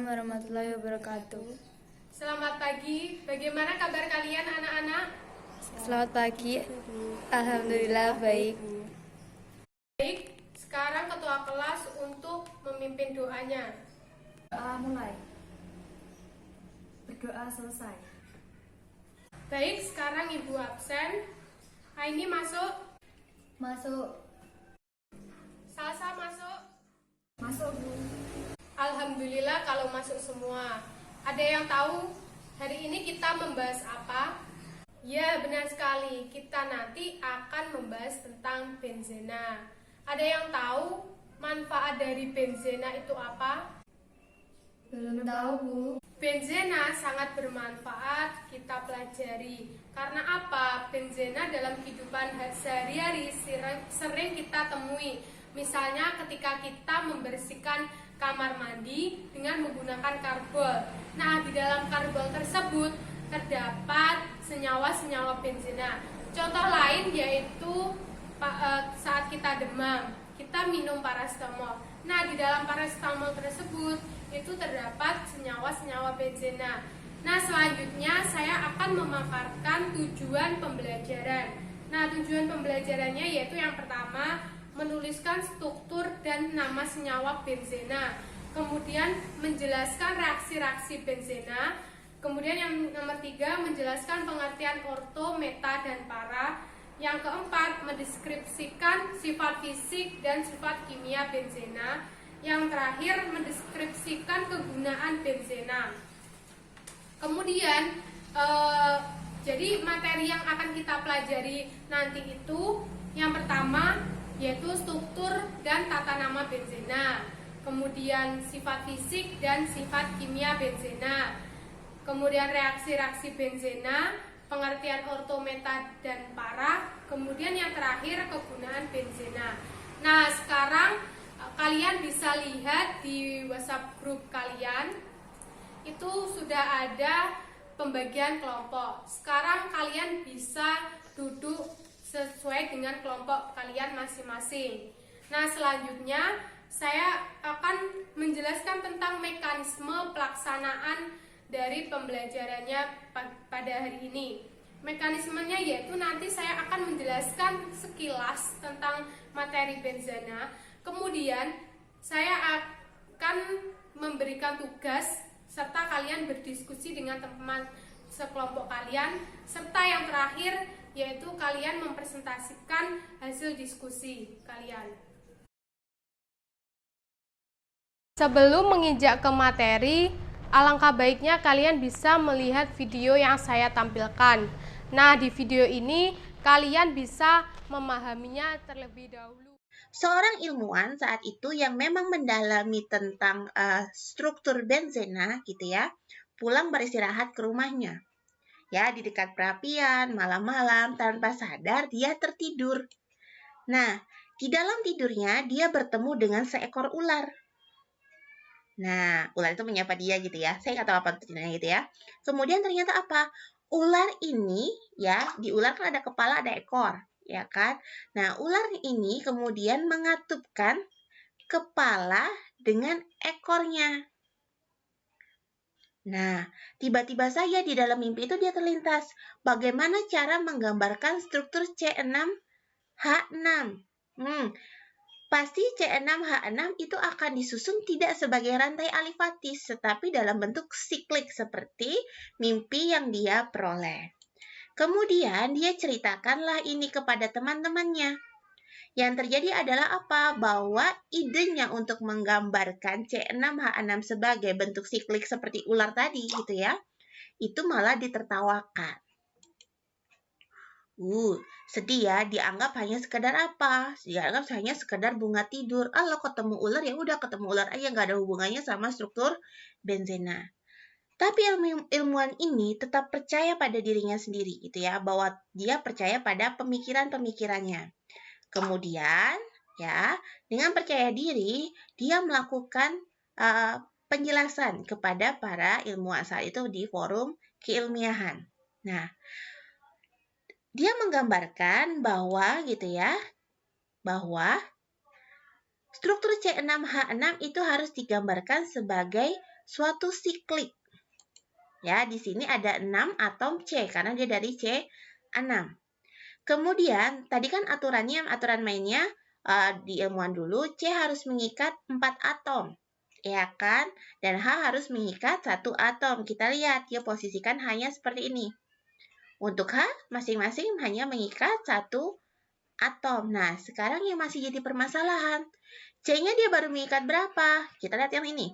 Waalaikumsalam warahmatullahi wabarakatuh. Selamat pagi, bagaimana kabar kalian anak-anak? Selamat pagi, alhamdulillah baik. Baik, sekarang ketua kelas untuk memimpin doanya. Doa mulai. Berdoa selesai. Baik, sekarang ibu absen. Aini masuk. Masuk. Salsa masuk. Masuk, Bu. Alhamdulillah kalau masuk semua. Ada yang tahu hari ini kita membahas apa? Ya, benar sekali. Kita nanti akan membahas tentang benzena. Ada yang tahu manfaat dari benzena itu apa? Belum tahu, Bu. Benzena sangat bermanfaat kita pelajari. Karena apa? Benzena dalam kehidupan sehari-hari sering kita temui. Misalnya ketika kita membersihkan kamar mandi dengan menggunakan karbol. Nah, di dalam karbol tersebut terdapat senyawa-senyawa benzena. Contoh lain yaitu saat kita demam, kita minum paracetamol. Nah, di dalam paracetamol tersebut itu terdapat senyawa-senyawa benzena. Nah, selanjutnya saya akan memaparkan tujuan pembelajaran. Nah, tujuan pembelajarannya yaitu yang pertama, menuliskan struktur dan nama senyawa benzena. Kemudian menjelaskan reaksi-reaksi benzena. Kemudian yang nomor 3, menjelaskan pengertian orto, meta, dan para. Yang keempat, mendeskripsikan sifat fisik dan sifat kimia benzena. Yang terakhir, mendeskripsikan kegunaan benzena. Kemudian, jadi materi yang akan kita pelajari nanti itu yang pertama yaitu struktur dan tata nama benzena. Kemudian sifat fisik dan sifat kimia benzena. Kemudian reaksi-reaksi benzena, pengertian orto, meta, dan para. Kemudian yang terakhir kegunaan benzena. Nah, sekarang kalian bisa lihat di WhatsApp grup kalian itu sudah ada pembagian kelompok. Sekarang kalian bisa duduk sesuai dengan kelompok kalian masing-masing. Nah, selanjutnya saya akan menjelaskan tentang mekanisme pelaksanaan dari pembelajarannya pada hari ini. Mekanismenya yaitu nanti saya akan menjelaskan sekilas tentang materi benzena. Kemudian saya akan memberikan tugas serta kalian berdiskusi dengan teman sekelompok kalian. Serta yang terakhir yaitu kalian mempresentasikan hasil diskusi kalian. Sebelum menginjak ke materi, alangkah baiknya kalian bisa melihat video yang saya tampilkan. Nah, di video ini kalian bisa memahaminya terlebih dahulu. Seorang ilmuwan saat itu yang memang mendalami tentang struktur benzena gitu ya, pulang beristirahat ke rumahnya. Ya, di dekat perapian, malam-malam, tanpa sadar dia tertidur. Nah, di dalam tidurnya dia bertemu dengan seekor ular. Nah, ular itu menyapa dia gitu ya. Saya nggak tahu apa artinya gitu ya. Kemudian ternyata apa? Ular ini ya, di ular kan ada kepala, ada ekor, ya kan? Nah, ular ini kemudian mengatupkan kepala dengan ekornya. Nah, tiba-tiba saja di dalam mimpi itu dia terlintas. Bagaimana cara menggambarkan struktur C6H6? Pasti C6H6 itu akan disusun tidak sebagai rantai alifatis, tetapi dalam bentuk siklik seperti mimpi yang dia peroleh. Kemudian dia ceritakanlah ini kepada teman-temannya. Yang terjadi adalah apa? Bahwa idenya untuk menggambarkan C6H6 sebagai bentuk siklik seperti ular tadi gitu ya, itu malah ditertawakan. Sedih ya, dianggap hanya sekedar apa? Dianggap hanya sekedar bunga tidur. Kalau ketemu ular ya udah ketemu ular aja, nggak ada hubungannya sama struktur benzena. Tapi ilmuwan ini tetap percaya pada dirinya sendiri gitu ya, bahwa dia percaya pada pemikiran-pemikirannya. Kemudian, ya, dengan percaya diri, dia melakukan penjelasan kepada para ilmuwan saat itu di forum keilmiahan. Nah, dia menggambarkan bahwa gitu ya, bahwa struktur C6H6 itu harus digambarkan sebagai suatu siklik. Ya, di sini ada 6 atom C karena dia dari C6. Kemudian, tadi kan aturan mainnya di ilmuwan dulu, C harus mengikat 4 atom. Ya kan? Dan H harus mengikat 1 atom. Kita lihat, dia posisikan hanya seperti ini. Untuk H, masing-masing hanya mengikat 1 atom. Nah, sekarang yang masih jadi permasalahan, C-nya dia baru mengikat berapa? Kita lihat yang ini.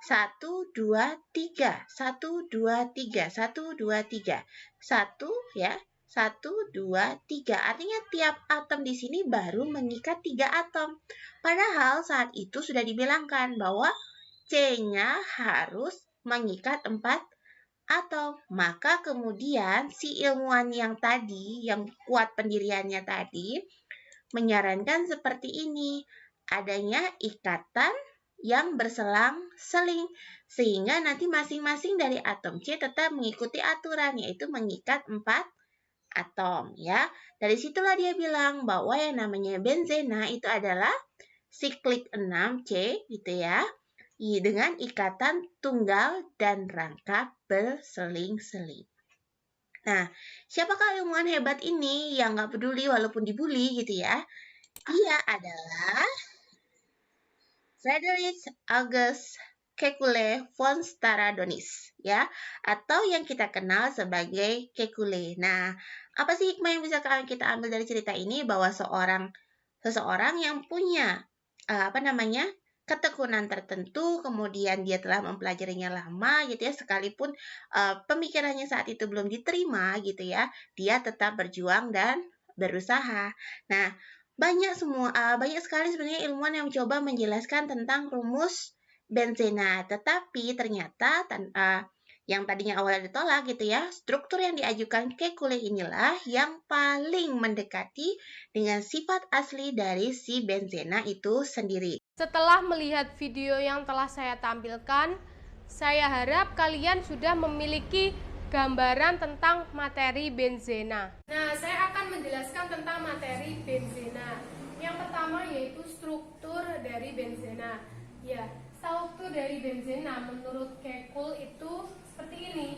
1, 2, 3. 1, 2, 3. 1, 2, 3. 1 ya. 1, 2, 3. Artinya tiap atom di sini baru mengikat 3 atom. Padahal saat itu sudah dibilangkan bahwa C-nya harus mengikat 4 atom. Maka kemudian si ilmuwan yang tadi, yang kuat pendiriannya tadi, menyarankan seperti ini. Adanya ikatan yang berselang-seling. Sehingga nanti masing-masing dari atom C tetap mengikuti aturan, yaitu mengikat 4 atom. Ya. Dari situlah dia bilang bahwa yang namanya benzena itu adalah siklik 6C gitu ya. Dengan ikatan tunggal dan rangkap berseling-seling. Nah, siapakah ilmuwan hebat ini yang nggak peduli walaupun dibully gitu ya? Dia adalah Friedrich August Kekulé von Staradonis, ya, atau yang kita kenal sebagai Kekulé. Nah, apa sih hikmah yang bisa kita ambil dari cerita ini? Bahwa seseorang yang punya ketekunan tertentu, kemudian dia telah mempelajarinya lama gitu ya, sekalipun pemikirannya saat itu belum diterima gitu ya, dia tetap berjuang dan berusaha. Nah, banyak sekali sebenarnya ilmuwan yang mencoba menjelaskan tentang rumus benzena, tetapi ternyata yang tadinya awalnya ditolak gitu ya, struktur yang diajukan Kekulé inilah yang paling mendekati dengan sifat asli dari si benzena itu sendiri. Setelah melihat video yang telah saya tampilkan, saya harap kalian sudah memiliki gambaran tentang materi benzena. Nah, saya akan menjelaskan tentang materi benzena. Yang pertama yaitu struktur dari benzena. Ya, struktur dari benzena menurut Kekulé itu seperti ini,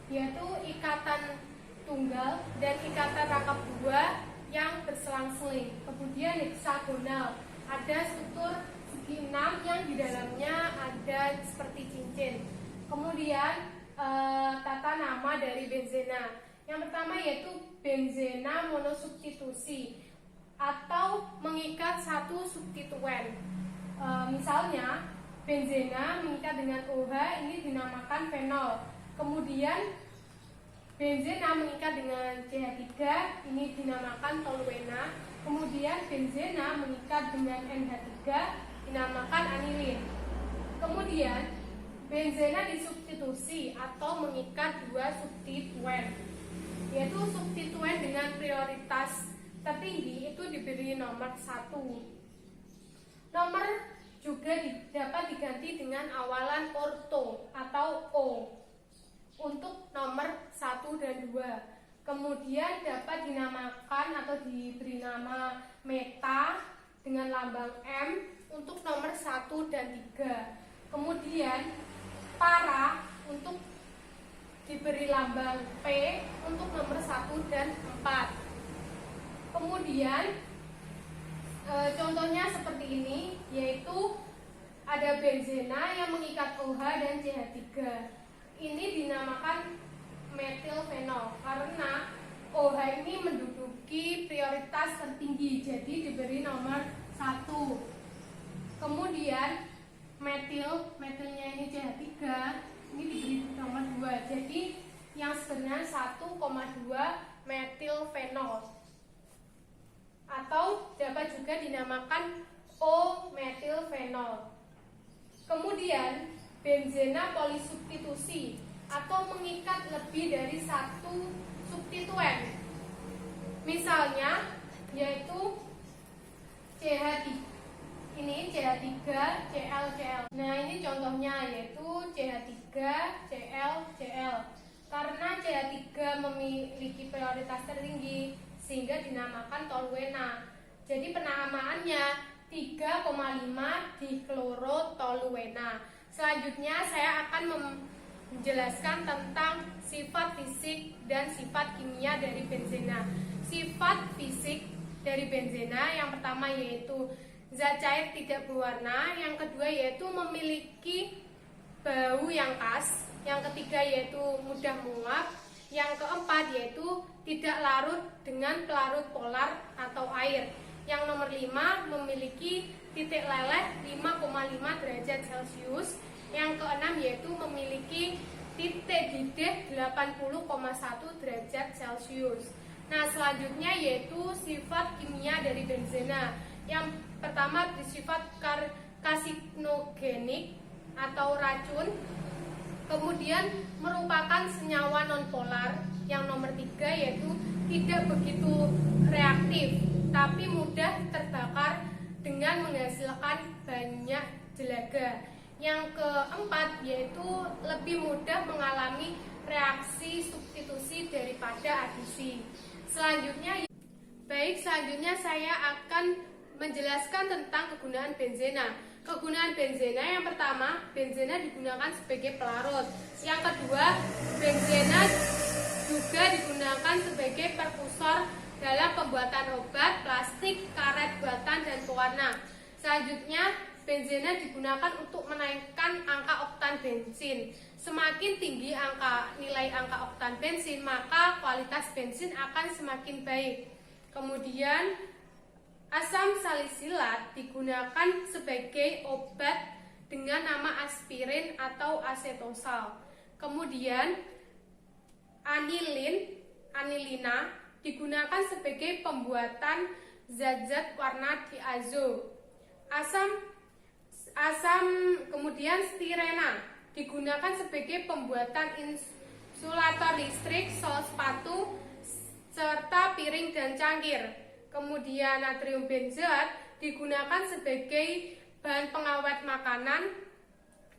yaitu ikatan tunggal dan ikatan rangkap dua yang berselang-seling. Kemudian heksagonal, ada struktur segi 6 yang di dalamnya ada seperti cincin. Kemudian tata nama dari benzena. Yang pertama yaitu benzena monosubstitusi atau mengikat satu substituen. Misalnya benzena mengikat dengan OH, ini dinamakan fenol. Kemudian benzena mengikat dengan CH3, ini dinamakan toluena. Kemudian benzena mengikat dengan NH3, dinamakan anilin. Kemudian benzena disubstitusi atau mengikat dua substituen, yaitu substituen dengan prioritas tertinggi itu diberi nomor 1. Nomor juga dapat diganti dengan awalan orto atau O untuk nomor 1 dan 2. Kemudian dapat dinamakan atau diberi nama meta dengan lambang M untuk nomor 1 dan 3. Kemudian para untuk diberi lambang P untuk nomor 1 dan 4. Kemudian contohnya seperti ini, yaitu ada benzena yang mengikat OH dan CH3. Ini dinamakan metilfenol karena OH ini menduduki prioritas tertinggi, jadi diberi nomor 1. Kemudian metilnya ini CH3, ini diberi nomor 2. Jadi yang sebenarnya 1,2 metilfenol atau dapat juga dinamakan O-metilfenol. Kemudian benzena polisubstitusi atau mengikat lebih dari satu substituen. Misalnya yaitu CH3, ini CH3 Cl Cl. Nah, ini contohnya yaitu CH3 Cl Cl. Karena CH3 memiliki prioritas tertinggi sehingga dinamakan toluena. Jadi penamaannya 3,5 diklorotoluena. Selanjutnya saya akan menjelaskan tentang sifat fisik dan sifat kimia dari benzena. Sifat fisik dari benzena yang pertama yaitu zat cair tidak berwarna, yang kedua yaitu memiliki bau yang khas, yang ketiga yaitu mudah menguap, yang keempat yaitu tidak larut dengan pelarut polar atau air, yang nomor 5 memiliki titik leleh 5,5 derajat Celcius, yang keenam yaitu memiliki titik didih 80,1 derajat Celcius. Nah, selanjutnya yaitu sifat kimia dari benzena. Yang pertama bersifat karsinogenik atau racun, kemudian merupakan senyawa nonpolar. Yang nomor 3 yaitu tidak begitu reaktif, tapi mudah terbakar dengan menghasilkan banyak jelaga. Yang keempat yaitu lebih mudah mengalami reaksi substitusi daripada adisi. Selanjutnya saya akan menjelaskan tentang kegunaan benzena. Kegunaan benzena yang pertama, benzena digunakan sebagai pelarut. Yang kedua, benzena juga digunakan sebagai perkusor dalam pembuatan obat, plastik, karet buatan, dan pewarna. Selanjutnya, benzena digunakan untuk menaikkan angka oktan bensin. Semakin tinggi nilai angka oktan bensin, maka kualitas bensin akan semakin baik. Kemudian, asam salisilat digunakan sebagai obat dengan nama aspirin atau asetosal. Kemudian, anilina digunakan sebagai pembuatan zat-zat warna diazo. Kemudian stirena digunakan sebagai pembuatan insulator listrik, sol sepatu, serta piring dan cangkir. Kemudian natrium benzoat digunakan sebagai bahan pengawet makanan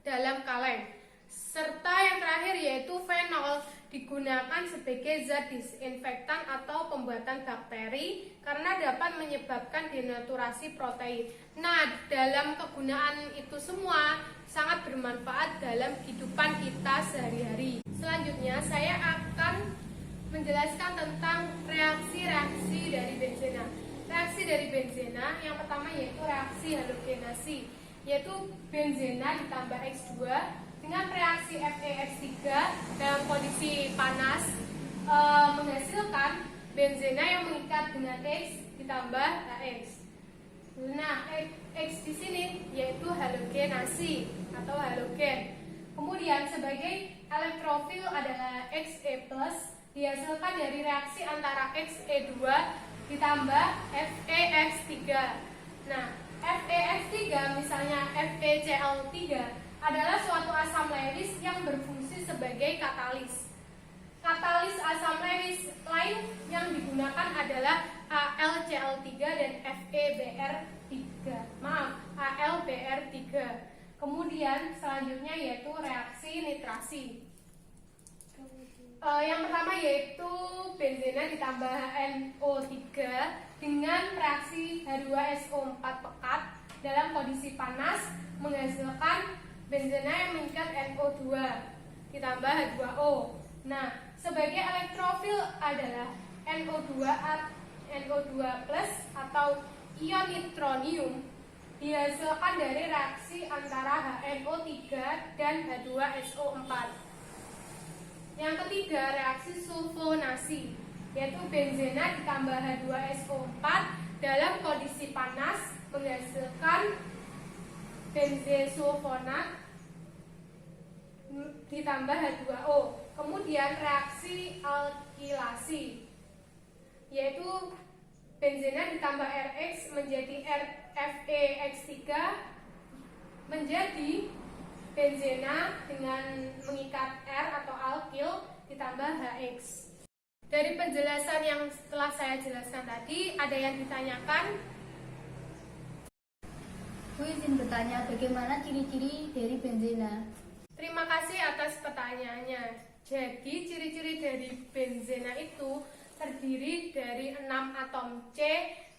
dalam kaleng. Serta yang terakhir yaitu fenol digunakan sebagai zat disinfektan atau pembuatan bakteri karena dapat menyebabkan denaturasi protein. Nah, dalam kegunaan itu semua sangat bermanfaat dalam kehidupan kita sehari-hari. Selanjutnya saya akan menjelaskan tentang reaksi-reaksi dari benzena. Reaksi dari benzena yang pertama yaitu reaksi halogenasi, yaitu benzena ditambah X2 dengan reaksi FeX3 dalam kondisi panas menghasilkan benzena yang mengikat dengan X ditambah HX. Nah, X di sini yaitu halogenasi atau halogen. Kemudian sebagai elektrofil adalah Xe+ dihasilkan dari reaksi antara Xe2 ditambah FeX3. Nah, FeX3 misalnya FeCl3 adalah suatu asam lewis yang berfungsi sebagai katalis. Katalis asam lewis lain yang digunakan adalah AlCl3 dan AlBr3. Kemudian selanjutnya yaitu reaksi nitrasi. Yang pertama yaitu benzena ditambah NO3 dengan reaksi H2SO4 pekat dalam kondisi panas menghasilkan benzena yang mengikat NO2 ditambah H2O. Nah, sebagai elektrofil adalah NO2 plus atau ion nitronium dihasilkan dari reaksi antara HNO3 dan H2SO4. Yang ketiga, reaksi sulfonasi, yaitu benzena ditambah H2SO4 dalam kondisi panas menghasilkan benzesulfonat ditambah H2O. Kemudian reaksi alkilasi, yaitu benzena ditambah RX menjadi FeX3 menjadi benzena dengan mengikat R atau alkil ditambah HX. Dari penjelasan yang telah saya jelaskan tadi, ada yang ditanyakan? Bu izin bertanya, bagaimana ciri-ciri dari benzena? Terima kasih atas pertanyaannya. Jadi ciri-ciri dari benzena itu terdiri dari 6 atom C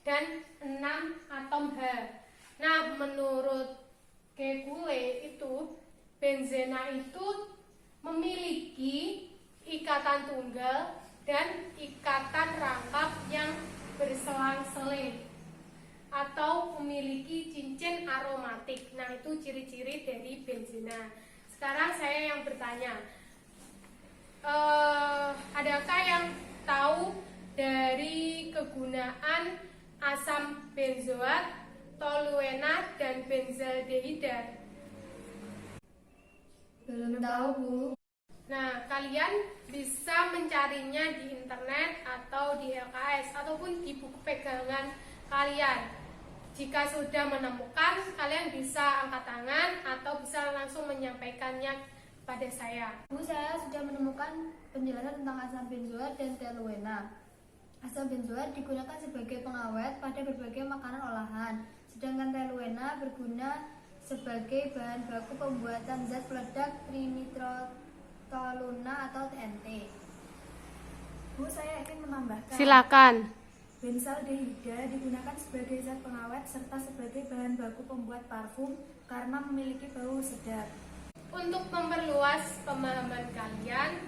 dan 6 atom H. Nah, menurut Kekulé itu benzena itu memiliki ikatan tunggal dan ikatan rangkap yang berselang-seling atau memiliki cincin aromatik. Nah, itu ciri-ciri dari benzena. Sekarang saya yang bertanya, adakah yang tahu dari kegunaan asam benzoat, toluena, dan benzaldehida? Belum tahu, Bu. Nah, kalian bisa mencarinya di internet atau di LKS ataupun di buku pegangan kalian. Jika sudah menemukan, kalian bisa angkat tangan atau bisa langsung menyampaikannya pada saya. Bu, saya sudah menemukan penjelasan tentang asam benzoat dan toluena. Asam benzoat digunakan sebagai pengawet pada berbagai makanan olahan, sedangkan toluena berguna sebagai bahan baku pembuatan zat peledak trinitrotoluena atau TNT. Bu, saya ingin menambahkan. Silakan. Benzaldehida digunakan sebagai zat pengawet serta sebagai bahan baku pembuat parfum karena memiliki bau sedap. Untuk memperluas pemahaman kalian,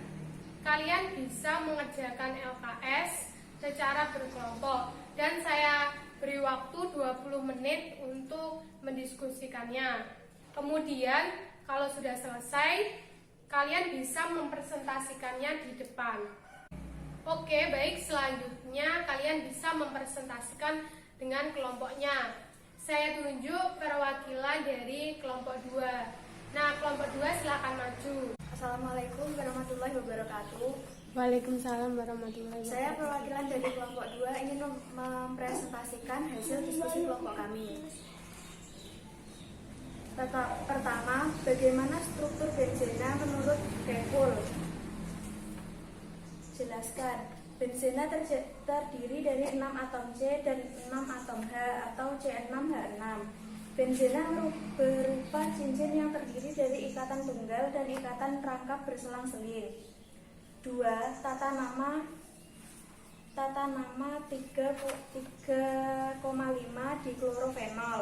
kalian bisa mengerjakan LKS secara berkelompok dan saya beri waktu 20 menit untuk mendiskusikannya. Kemudian, kalau sudah selesai, kalian bisa mempresentasikannya di depan. Oke, baik, selanjutnya kalian bisa mempresentasikan dengan kelompoknya. Saya tunjuk perwakilan dari kelompok 2. Nah, kelompok 2 silakan maju. Assalamualaikum warahmatullahi wabarakatuh. Waalaikumsalam warahmatullahi Saya wabarakatuh. perwakilan dari kelompok 2 ingin mempresentasikan hasil diskusi kelompok kami. Pertama, bagaimana struktur benzena menurut Kekul? Jelaskan. Benzena terdiri dari 6 atom C dan 6 atom H atau C6H6. Benzena berupa cincin yang terdiri dari ikatan tunggal dan ikatan rangkap berselang-seling. 2. Tata nama 3,5 diklorofenol.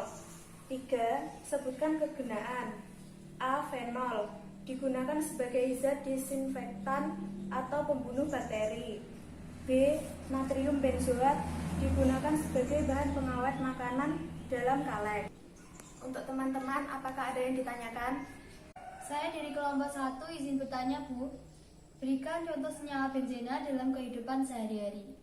3. Sebutkan kegunaan. A. Fenol digunakan sebagai zat disinfektan atau pembunuh bakteri. B. Natrium benzoat digunakan sebagai bahan pengawet makanan dalam kaleng. Untuk teman-teman, apakah ada yang ditanyakan? Saya dari kelompok 1 izin bertanya, Bu. Berikan contoh senyawa benzena dalam kehidupan sehari-hari.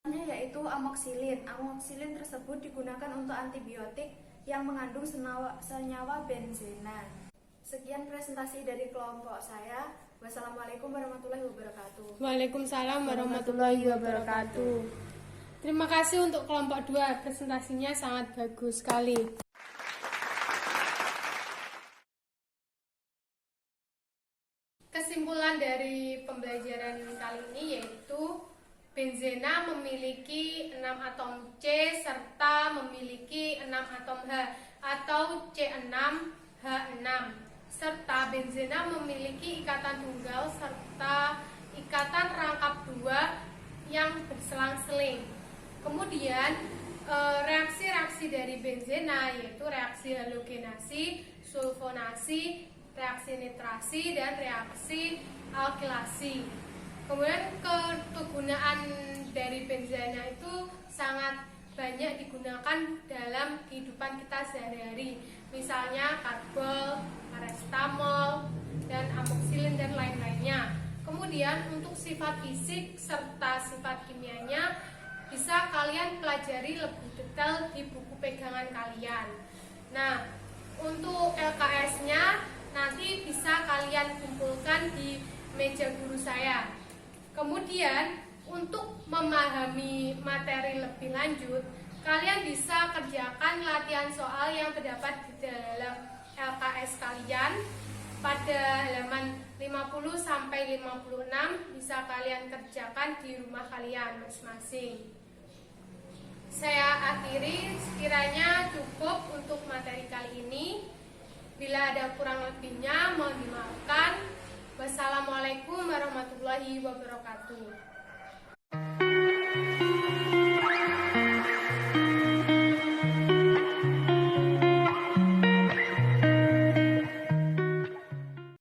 Yaitu amoksilin. Amoksilin tersebut digunakan untuk antibiotik yang mengandung senyawa benzena. Sekian presentasi dari kelompok saya. Wassalamualaikum warahmatullahi wabarakatuh. Waalaikumsalam warahmatullahi wabarakatuh. Terima kasih untuk kelompok 2, presentasinya sangat bagus sekali. Kesimpulan dari pembelajaran kali ini yaitu benzena memiliki 6 atom C serta memiliki 6 atom H atau C6H6, serta benzena memiliki ikatan tunggal serta ikatan rangkap 2 yang berselang-seling. Kemudian reaksi-reaksi dari benzena yaitu reaksi halogenasi, sulfonasi, reaksi nitrasi, dan reaksi alkilasi. Kemudian kegunaan dari benzena itu sangat banyak digunakan dalam kehidupan kita sehari-hari. Misalnya karbol, paracetamol, dan amoksilin dan lain-lainnya. Kemudian untuk sifat fisik serta sifat kimianya bisa kalian pelajari lebih detail di buku pegangan kalian. Nah, untuk LKS-nya nanti bisa kalian kumpulkan di meja guru saya. Kemudian untuk memahami materi lebih lanjut, kalian bisa kerjakan latihan soal yang terdapat di dalam LKS kalian pada halaman 50 sampai 56 bisa kalian kerjakan di rumah kalian masing-masing. Saya akhiri, sekiranya cukup untuk materi kali ini. Bila ada kurang lebihnya mohon dimaafkan. Wassalamualaikum warahmatullahi wabarakatuh.